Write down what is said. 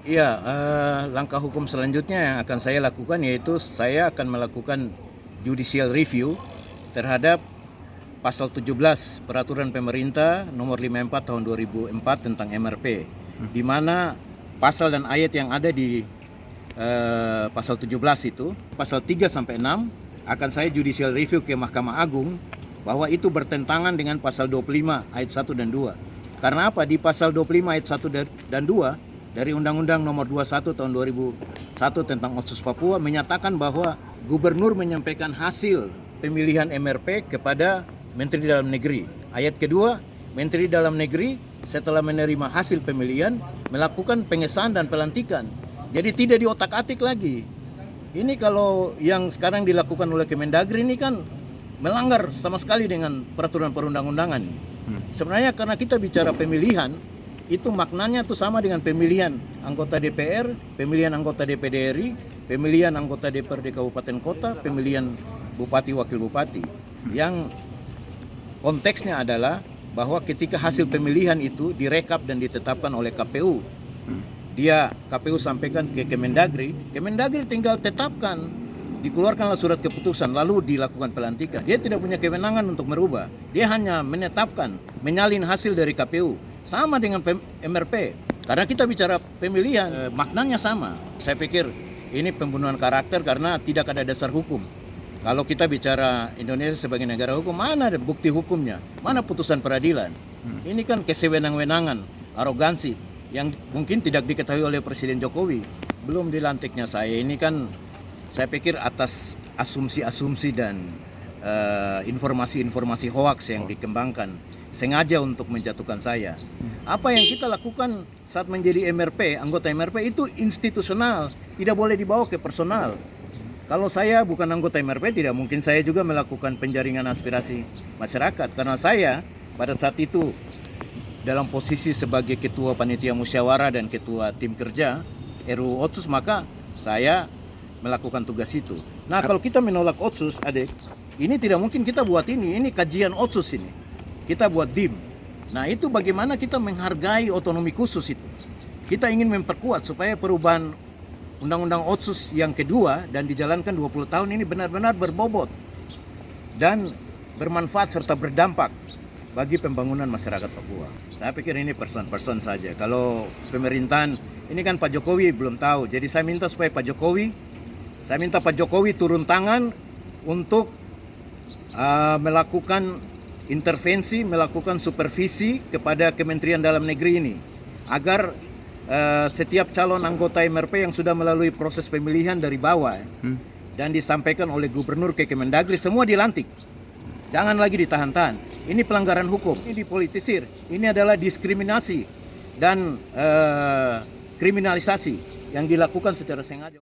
Iya, langkah hukum selanjutnya yang akan saya lakukan yaitu saya akan melakukan judicial review terhadap pasal 17 Peraturan Pemerintah nomor 54 tahun 2004 tentang MRP, di mana pasal dan ayat yang ada di pasal 17 itu, pasal 3 sampai 6 akan saya judicial review ke Mahkamah Agung bahwa itu bertentangan dengan pasal 25 ayat 1 dan 2. Karena apa? Di pasal 25 ayat 1 dan 2 dari Undang-Undang Nomor 21 tahun 2001 tentang Otsus Papua menyatakan bahwa gubernur menyampaikan hasil pemilihan MRP kepada Menteri Dalam Negeri. Ayat kedua, Menteri Dalam Negeri setelah menerima hasil pemilihan melakukan pengesahan dan pelantikan. Jadi tidak diotak-atik lagi. Ini kalau yang sekarang dilakukan oleh Kemendagri ini kan melanggar sama sekali dengan peraturan perundang-undangan. Sebenarnya karena kita bicara pemilihan, itu maknanya tuh sama dengan pemilihan anggota DPR, pemilihan anggota DPD RI, pemilihan anggota DPRD Kabupaten Kota, pemilihan bupati wakil bupati. Yang konteksnya adalah bahwa ketika hasil pemilihan itu direkap dan ditetapkan oleh KPU, KPU sampaikan ke Kemendagri, Kemendagri tinggal tetapkan, dikeluarkanlah surat keputusan lalu dilakukan pelantikan. Dia tidak punya kewenangan untuk merubah, dia hanya menetapkan, menyalin hasil dari KPU. Sama dengan MRP, karena kita bicara pemilihan, maknanya sama. Saya pikir ini pembunuhan karakter karena tidak ada dasar hukum. Kalau kita bicara Indonesia sebagai negara hukum, mana ada bukti hukumnya? Mana putusan peradilan? Ini kan kesewenang-wenangan, arogansi yang mungkin tidak diketahui oleh Presiden Jokowi. Belum dilantiknya saya, ini kan saya pikir atas asumsi-asumsi dan informasi-informasi hoaks yang dikembangkan sengaja untuk menjatuhkan saya. Apa yang kita lakukan saat menjadi MRP, anggota MRP itu institusional, tidak boleh dibawa ke personal. Kalau saya bukan anggota MRP, tidak mungkin saya juga melakukan penjaringan aspirasi masyarakat. Karena saya pada saat itu dalam posisi sebagai ketua panitia musyawarah dan ketua tim kerja RUU Otsus, maka saya melakukan tugas itu. Nah, kalau kita menolak Otsus, adik, ini tidak mungkin kita buat ini kajian Otsus ini. Kita buat DIM. Nah, itu bagaimana kita menghargai otonomi khusus itu. Kita ingin memperkuat supaya perubahan Undang-Undang Otsus yang kedua dan dijalankan 20 tahun ini benar-benar berbobot dan bermanfaat serta berdampak bagi pembangunan masyarakat Papua. Saya pikir ini person-person saja. Kalau pemerintahan, ini kan Pak Jokowi belum tahu. Jadi saya minta supaya Pak Jokowi turun tangan untuk melakukan intervensi, melakukan supervisi kepada Kementerian Dalam Negeri ini agar setiap calon anggota MRP yang sudah melalui proses pemilihan dari bawah dan disampaikan oleh gubernur ke Kemendagri semua dilantik. Jangan lagi ditahan-tahan. Ini pelanggaran hukum, ini dipolitisir. Ini adalah diskriminasi dan kriminalisasi yang dilakukan secara sengaja.